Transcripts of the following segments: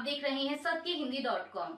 देख रहे हैं सत्यहिंदी.com।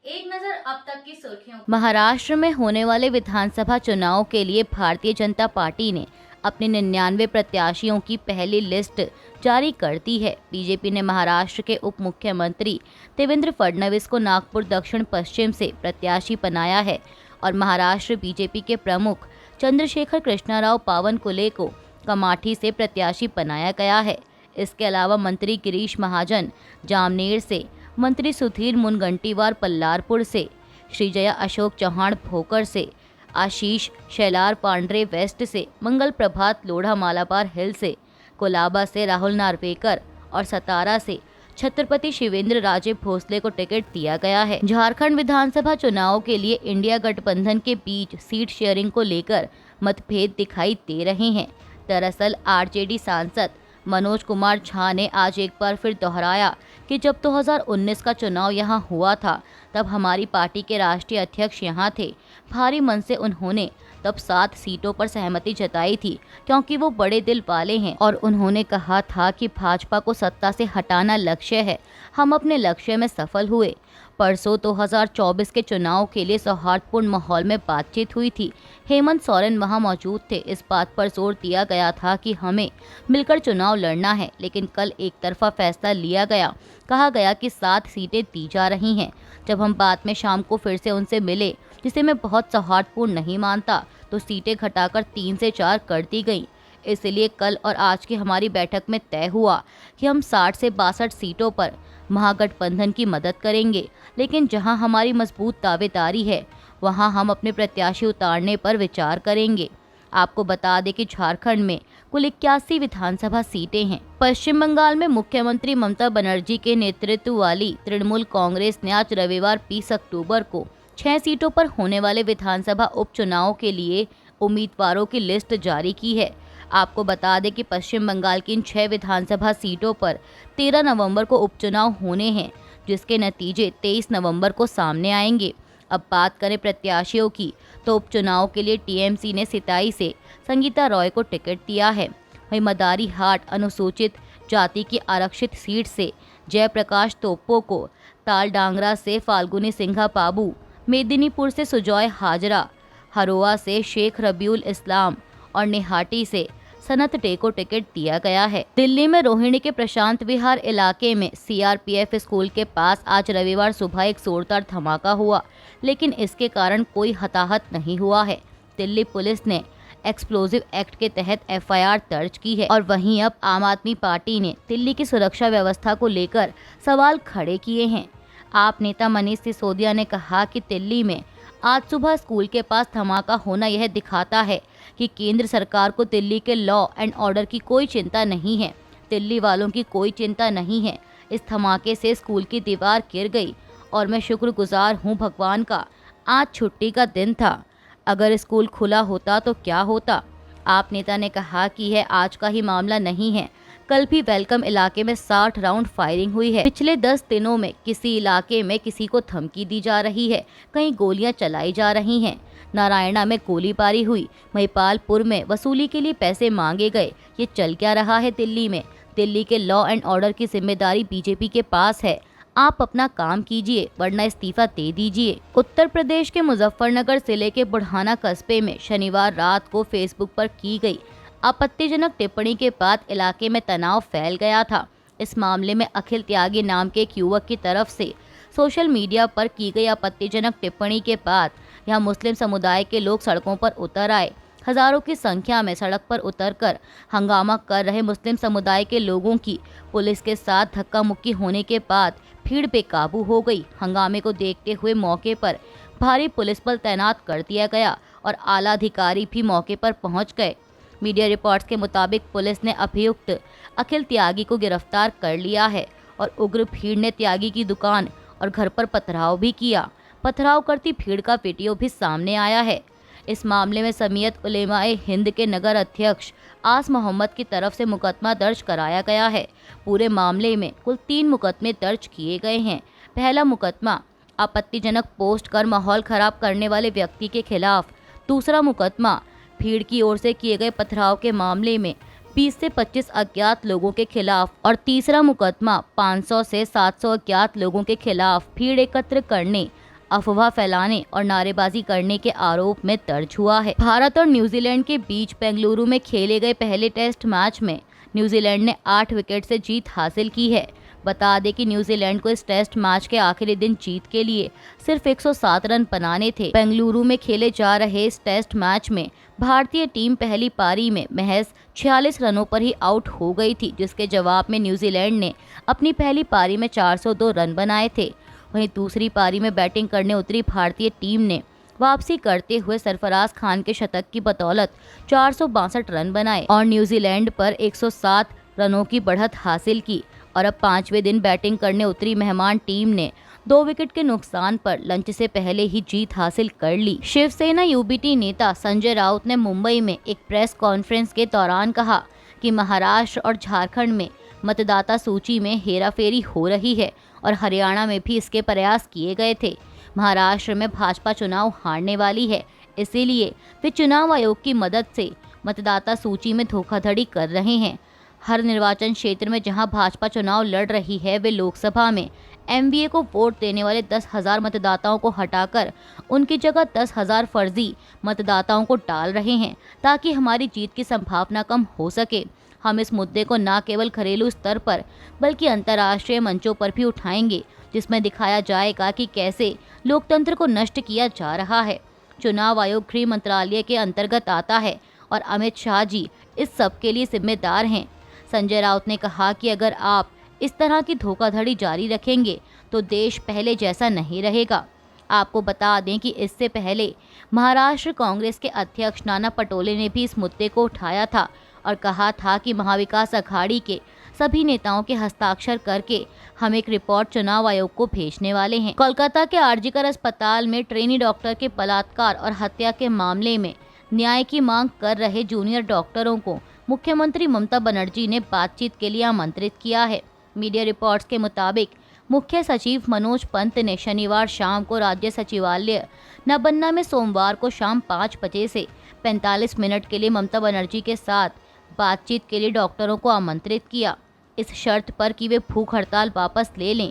एक नजर अब तक की सुर्खियों। महाराष्ट्र में होने वाले विधानसभा चुनाव के लिए भारतीय जनता पार्टी ने अपने 99 प्रत्याशियों की पहली लिस्ट जारी कर दी है। बीजेपी ने महाराष्ट्र के उप मुख्यमंत्री देवेंद्र फडणवीस को नागपुर दक्षिण पश्चिम से प्रत्याशी बनाया है और महाराष्ट्र बीजेपी के प्रमुख चंद्रशेखर कृष्णाराव बावनकुले को कमाठी से प्रत्याशी बनाया गया है। इसके अलावा मंत्री गिरीश महाजन जामनेर से, मंत्री सुधीर मुनगंटीवार पल्लारपुर से, श्रीजया अशोक चौहान भोकर से, आशीष शैलार पांड्रे वेस्ट से, मंगल प्रभात लोढ़ा मालाबार हिल से, कोलाबा से राहुल नार्वेकर और सतारा से छत्रपति शिवेंद्र राजे भोसले को टिकट दिया गया है। झारखंड विधानसभा चुनाव के लिए इंडिया गठबंधन के बीच सीट शेयरिंग को लेकर मतभेद दिखाई दे रहे हैं। दरअसल आरजेडी सांसद मनोज कुमार झा ने आज एक बार फिर दोहराया कि जब 2019 का चुनाव यहां हुआ था तब हमारी पार्टी के राष्ट्रीय अध्यक्ष यहां थे। भारी मन से उन्होंने तब 7 सीटों पर सहमति जताई थी क्योंकि वो बड़े दिल वाले हैं और उन्होंने कहा था कि भाजपा को सत्ता से हटाना लक्ष्य है। हम अपने लक्ष्य में सफल हुए। परसों 2024 के चुनाव के लिए सौहार्दपूर्ण माहौल में बातचीत हुई थी। हेमंत सोरेन वहां मौजूद थे। इस बात पर जोर दिया गया था कि हमें मिलकर चुनाव लड़ना है, लेकिन कल एक तरफा फैसला लिया गया। कहा गया कि 7 सीटें दी जा रही हैं। जब हम बाद में शाम को फिर से उनसे मिले, जिसे मैं बहुत सौहार्दपूर्ण नहीं मानता, तो सीटें घटाकर 3 से 4 कर दी गईं। इसलिए कल और आज की हमारी बैठक में तय हुआ कि हम 60 से 62 सीटों पर महागठबंधन की मदद करेंगे, लेकिन जहां हमारी मजबूत दावेदारी है वहां हम अपने प्रत्याशी उतारने पर विचार करेंगे। आपको बता दें कि झारखंड में कुल 81 विधानसभा सीटें हैं। पश्चिम बंगाल में मुख्यमंत्री ममता बनर्जी के नेतृत्व वाली तृणमूल कांग्रेस ने आज रविवार 20 अक्टूबर को 6 सीटों पर होने वाले विधानसभा उपचुनाव के लिए उम्मीदवारों की लिस्ट जारी की है। आपको बता दें कि पश्चिम बंगाल की इन 6 विधानसभा सीटों पर 13 नवंबर को उपचुनाव होने हैं, जिसके नतीजे 23 नवंबर को सामने आएंगे। अब बात करें प्रत्याशियों की, तो उपचुनाव के लिए टीएमसी ने सिताई से संगीता रॉय को टिकट दिया है। वहीं मदारी हाट अनुसूचित जाति की आरक्षित सीट से जयप्रकाश तोप्पो को, तालडांगरा से फाल्गुनी सिंघा बाबू, मेदिनीपुर से सुजॉय हाजरा, हरोआ से शेख रबीउल इस्लाम और निहाटी से सनत डे को टिकट दिया गया है। दिल्ली में रोहिणी के प्रशांत विहार इलाके में सीआरपीएफ स्कूल के पास आज रविवार सुबह एक जोरदार धमाका हुआ, लेकिन इसके कारण कोई हताहत नहीं हुआ है। दिल्ली पुलिस ने एक्सप्लोजिव एक्ट के तहत एफआईआर दर्ज की है और वहीं अब आम आदमी पार्टी ने दिल्ली की सुरक्षा व्यवस्था को लेकर सवाल खड़े किए हैं। आप नेता मनीष सिसोदिया ने कहा कि दिल्ली में आज सुबह स्कूल के पास धमाका होना यह दिखाता है कि केंद्र सरकार को दिल्ली के लॉ एंड ऑर्डर की कोई चिंता नहीं है। दिल्ली वालों की कोई चिंता नहीं है। इस धमाके से स्कूल की दीवार गिर गई और मैं शुक्रगुजार हूँ भगवान का। आज छुट्टी का दिन था। अगर स्कूल खुला होता तो क्या होता। आप नेता ने कहा कि यह आज का ही मामला नहीं है। कल भी वेलकम इलाके में 60 राउंड फायरिंग हुई है। पिछले 10 दिनों में किसी इलाके में किसी को धमकी दी जा रही है, कहीं गोलियां चलाई जा रही हैं। नारायणा में गोलीबारी हुई, महिपालपुर में वसूली के लिए पैसे मांगे गए। ये चल क्या रहा है दिल्ली में। दिल्ली के लॉ एंड ऑर्डर की जिम्मेदारी बीजेपी के पास है। आप अपना काम कीजिए वरना इस्तीफा दे दीजिए। उत्तर प्रदेश के मुजफ्फरनगर जिले के बुढ़ाना कस्बे में शनिवार रात को फेसबुक पर की गई आपत्तिजनक टिप्पणी के बाद इलाके में तनाव फैल गया था। इस मामले में अखिल त्यागी नाम के एक युवक की तरफ से सोशल मीडिया पर की गई आपत्तिजनक टिप्पणी के बाद यहां मुस्लिम समुदाय के लोग सड़कों पर उतर आए। हजारों की संख्या में सड़क पर उतरकर हंगामा कर रहे मुस्लिम समुदाय के लोगों की पुलिस के साथ धक्का मुक्की होने के बाद भीड़ बेकाबू हो गई। हंगामे को देखते हुए मौके पर भारी पुलिस बल तैनात कर दिया गया और आला अधिकारी भी मौके पर पहुंच गए। मीडिया रिपोर्ट्स के मुताबिक पुलिस ने अभियुक्त अखिल त्यागी को गिरफ्तार कर लिया है और उग्र भीड़ ने त्यागी की दुकान और घर पर पथराव भी किया। पथराव करती भीड़ का वीडियो भी सामने आया है। इस मामले में समियत उलेमाए हिंद के नगर अध्यक्ष आस मोहम्मद की तरफ से मुकदमा दर्ज कराया गया है। पूरे मामले में कुल 3 मुकदमे दर्ज किए गए हैं। पहला मुकदमा आपत्तिजनक पोस्ट कर माहौल खराब करने वाले व्यक्ति के खिलाफ, दूसरा मुकदमा भीड़ की ओर से किए गए पथराव के मामले में 20 से 25 अज्ञात लोगों के खिलाफ और तीसरा मुकदमा 500 से 700 अज्ञात लोगों के खिलाफ भीड़ एकत्र करने, अफवाह फैलाने और नारेबाजी करने के आरोप में दर्ज हुआ है। भारत और न्यूजीलैंड के बीच बेंगलुरु में खेले गए पहले टेस्ट मैच में न्यूजीलैंड ने 8 विकेट से जीत हासिल की है। बता दें कि न्यूजीलैंड को इस टेस्ट मैच के आखिरी दिन जीत के लिए सिर्फ 107 रन बनाने थे। बेंगलुरु में खेले जा रहे इस टेस्ट मैच में भारतीय टीम पहली पारी में महज 46 रनों पर ही आउट हो गई थी, जिसके जवाब में न्यूजीलैंड ने अपनी पहली पारी में 402 रन बनाए थे। वहीं दूसरी पारी में बैटिंग करने उतरी भारतीय टीम ने वापसी करते हुए सरफराज खान के शतक की बदौलत 462 रन बनाए और न्यूजीलैंड पर 107 रनों की बढ़त हासिल की। और अब 5वें दिन बैटिंग करने उतरी मेहमान टीम ने 2 विकेट के नुकसान पर लंच से पहले ही जीत हासिल कर ली। शिवसेना यूबीटी नेता संजय राउत ने मुंबई में एक प्रेस कॉन्फ्रेंस के दौरान कहा कि महाराष्ट्र और झारखंड में मतदाता सूची में हेराफेरी हो रही है और हरियाणा में भी इसके प्रयास किए गए थे। महाराष्ट्र में भाजपा चुनाव हारने वाली है, इसीलिए वे चुनाव आयोग की मदद से मतदाता सूची में धोखाधड़ी कर रहे हैं। हर निर्वाचन क्षेत्र में जहां भाजपा चुनाव लड़ रही है, वे लोकसभा में एमवीए को वोट देने वाले 10,000 मतदाताओं को हटाकर उनकी जगह 10,000 फर्जी मतदाताओं को डाल रहे हैं ताकि हमारी जीत की संभावना कम हो सके। हम इस मुद्दे को न केवल घरेलू स्तर पर बल्कि अंतर्राष्ट्रीय मंचों पर भी उठाएंगे, जिसमें दिखाया जाएगा कि कैसे लोकतंत्र को नष्ट किया जा रहा है। चुनाव आयोग गृह मंत्रालय के अंतर्गत आता है और अमित शाह जी इस सब के लिए जिम्मेदार हैं। संजय राउत ने कहा कि अगर आप इस तरह की धोखाधड़ी जारी रखेंगे तो देश पहले जैसा नहीं रहेगा। आपको बता दें कि इससे पहले महाराष्ट्र कांग्रेस के अध्यक्ष नाना पटोले ने भी इस मुद्दे को उठाया था और कहा था कि महाविकास अघाड़ी के सभी नेताओं के हस्ताक्षर करके हम एक रिपोर्ट चुनाव आयोग को भेजने वाले हैं। कोलकाता के आरजीकर अस्पताल में ट्रेनी डॉक्टर के बलात्कार और हत्या के मामले में न्याय की मांग कर रहे जूनियर डॉक्टरों को मुख्यमंत्री ममता बनर्जी ने बातचीत के लिए आमंत्रित किया है। मीडिया रिपोर्ट्स के मुताबिक मुख्य सचिव मनोज पंत ने शनिवार शाम को राज्य सचिवालय नबन्ना में सोमवार को शाम 5 बजे से 45 मिनट के लिए ममता बनर्जी के साथ बातचीत के लिए डॉक्टरों को आमंत्रित किया, इस शर्त पर कि वे भूख हड़ताल वापस ले लें।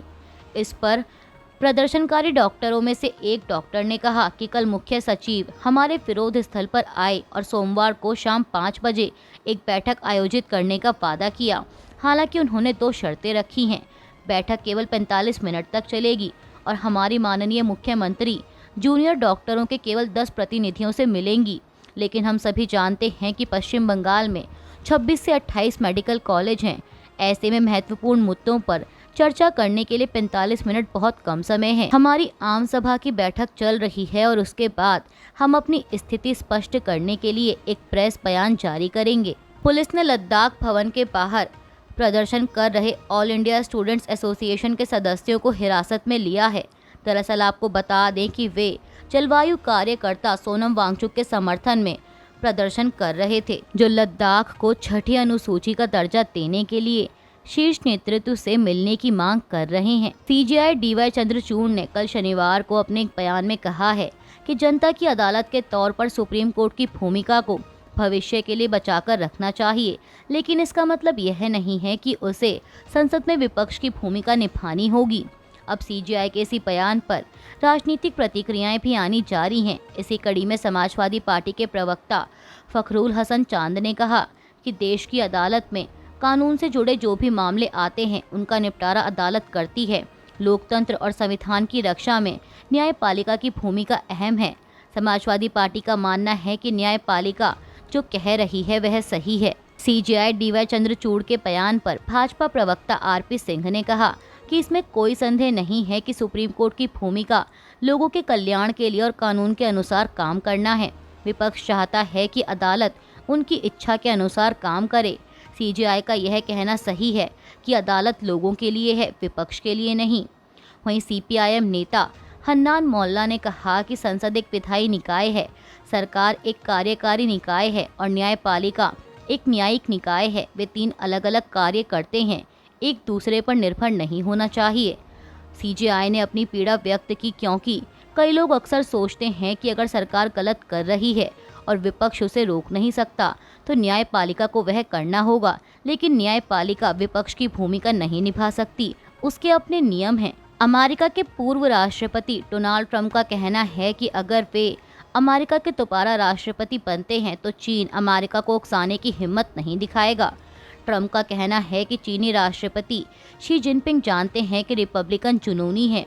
इस पर प्रदर्शनकारी डॉक्टरों में से एक डॉक्टर ने कहा कि कल मुख्य सचिव हमारे विरोध स्थल पर आए और सोमवार को शाम 5 बजे एक बैठक आयोजित करने का वादा किया। हालांकि उन्होंने 2 शर्तें रखी हैं। बैठक केवल 45 मिनट तक चलेगी और हमारी माननीय मुख्यमंत्री जूनियर डॉक्टरों के केवल 10 प्रतिनिधियों से मिलेंगी। लेकिन हम सभी जानते हैं कि पश्चिम बंगाल में 26 से 28 मेडिकल कॉलेज हैं। ऐसे में महत्वपूर्ण मुद्दों पर चर्चा करने के लिए 45 मिनट बहुत कम समय है। हमारी आम सभा की बैठक चल रही है और उसके बाद हम अपनी स्थिति स्पष्ट करने के लिए एक प्रेस बयान जारी करेंगे। पुलिस ने लद्दाख भवन के बाहर प्रदर्शन कर रहे ऑल इंडिया स्टूडेंट्स एसोसिएशन के सदस्यों को हिरासत में लिया है। दरअसल आपको बता दें कि वे जलवायु कार्यकर्ता सोनम वांगचुक के समर्थन में प्रदर्शन कर रहे थे, जो लद्दाख को 6ठी अनुसूची का दर्जा देने के लिए शीर्ष नेतृत्व से मिलने की मांग कर रहे हैं। सीजेआई डीवाई चंद्रचूड़ ने कल शनिवार को अपने एक बयान में कहा है कि जनता की अदालत के तौर पर सुप्रीम कोर्ट की भूमिका को भविष्य के लिए बचाकर रखना चाहिए, लेकिन इसका मतलब यह नहीं है कि उसे संसद में विपक्ष की भूमिका निभानी होगी। अब सीजेआई के इसी बयान पर राजनीतिक प्रतिक्रियाएं भी आनी जारी हैं। इसी कड़ी में समाजवादी पार्टी के प्रवक्ता फखरुल हसन चांद ने कहा कि देश की अदालत में कानून से जुड़े जो भी मामले आते हैं उनका निपटारा अदालत करती है। लोकतंत्र और संविधान की रक्षा में न्यायपालिका की भूमिका अहम है। समाजवादी पार्टी का मानना है कि न्यायपालिका जो कह रही है वह सही है। सीजेआई डीवाई चंद्रचूड़ के बयान पर भाजपा प्रवक्ता आरपी सिंह ने कहा कि इसमें कोई संदेह नहीं है कि सुप्रीम कोर्ट की भूमिका लोगों के कल्याण के लिए और कानून के अनुसार काम करना है। विपक्ष चाहता है कि अदालत उनकी इच्छा के अनुसार काम करे। सीजेआई का यह कहना सही है कि अदालत लोगों के लिए है, विपक्ष के लिए नहीं। वहीं सीपीआईएम नेता हन्नान मोल्ला ने कहा कि संसद एक विधायी निकाय है, सरकार एक कार्यकारी निकाय है और न्यायपालिका एक न्यायिक निकाय है। वे 3 अलग अलग कार्य करते हैं, एक दूसरे पर निर्भर नहीं होना चाहिए। सीजेआई ने अपनी पीड़ा व्यक्त की क्योंकि कई लोग अक्सर सोचते हैं कि अगर सरकार गलत कर रही है और विपक्ष उसे रोक नहीं सकता, तो न्यायपालिका को वह करना होगा। लेकिन न्यायपालिका विपक्ष की भूमिका नहीं निभा सकती, उसके अपने नियम हैं। अमेरिका के पूर्व राष्ट्रपति डोनाल्ड ट्रंप का कहना है कि अगर वे अमेरिका के दोबारा राष्ट्रपति बनते हैं तो चीन अमेरिका को उकसाने की हिम्मत नहीं दिखाएगा। ट्रंप का कहना है कि चीनी राष्ट्रपति शी जिनपिंग जानते हैं कि रिपब्लिकन जुनूनी है।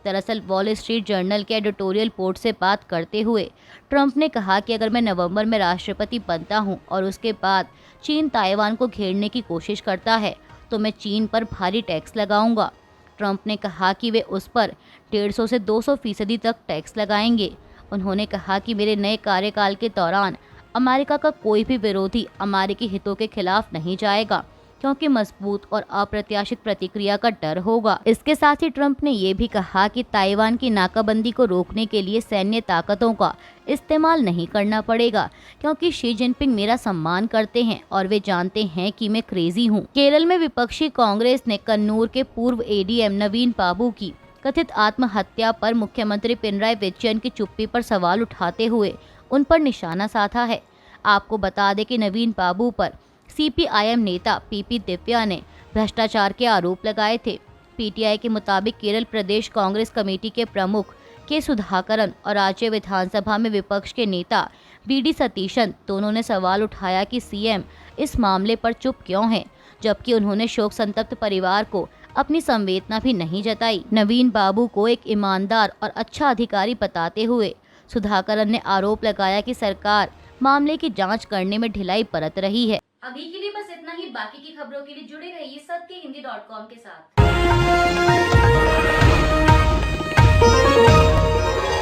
दरअसल वॉल स्ट्रीट जर्नल के एडिटोरियल बोर्ड से बात करते हुए ट्रंप ने कहा कि अगर मैं नवंबर में राष्ट्रपति बनता हूं और उसके बाद चीन ताइवान को घेरने की कोशिश करता है तो मैं चीन पर भारी टैक्स लगाऊंगा। ट्रंप ने कहा कि वे उस पर 150 से 200% तक टैक्स लगाएंगे। उन्होंने कहा कि मेरे नए कार्यकाल के दौरान अमेरिका का कोई भी विरोधी अमेरिकी हितों के खिलाफ नहीं जाएगा, क्योंकि मजबूत और अप्रत्याशित प्रतिक्रिया का डर होगा। इसके साथ ही ट्रंप ने ये भी कहा कि ताइवान की नाकाबंदी को रोकने के लिए सैन्य ताकतों का इस्तेमाल नहीं करना पड़ेगा, क्योंकि शी जिनपिंग मेरा सम्मान करते हैं और वे जानते हैं कि मैं क्रेजी हूँ। केरल में विपक्षी कांग्रेस ने कन्नूर के पूर्व एडीएम नवीन बाबू की कथित आत्महत्या पर मुख्यमंत्री पिनराई विजयन की चुप्पी पर सवाल उठाते हुए उन पर निशाना साधा है। आपको बता दें कि नवीन बाबू पर सीपीआईएम नेता पीपी दिव्या ने भ्रष्टाचार के आरोप लगाए थे। पीटीआई के मुताबिक केरल प्रदेश कांग्रेस कमेटी के प्रमुख के सुधाकरन और राज्य विधानसभा में विपक्ष के नेता वीडी सतीशन दोनों ने सवाल उठाया कि सीएम इस मामले पर चुप क्यों हैं, जबकि उन्होंने शोक संतप्त परिवार को अपनी संवेदना भी नहीं जताई। नवीन बाबू को एक ईमानदार और अच्छा अधिकारी बताते हुए सुधाकरन ने आरोप लगाया कि सरकार मामले की जांच करने में ढिलाई बरत रही है। अभी के लिए बस इतना ही। बाकी की खबरों के लिए जुड़े रहिए सत्य हिंदी.com के साथ।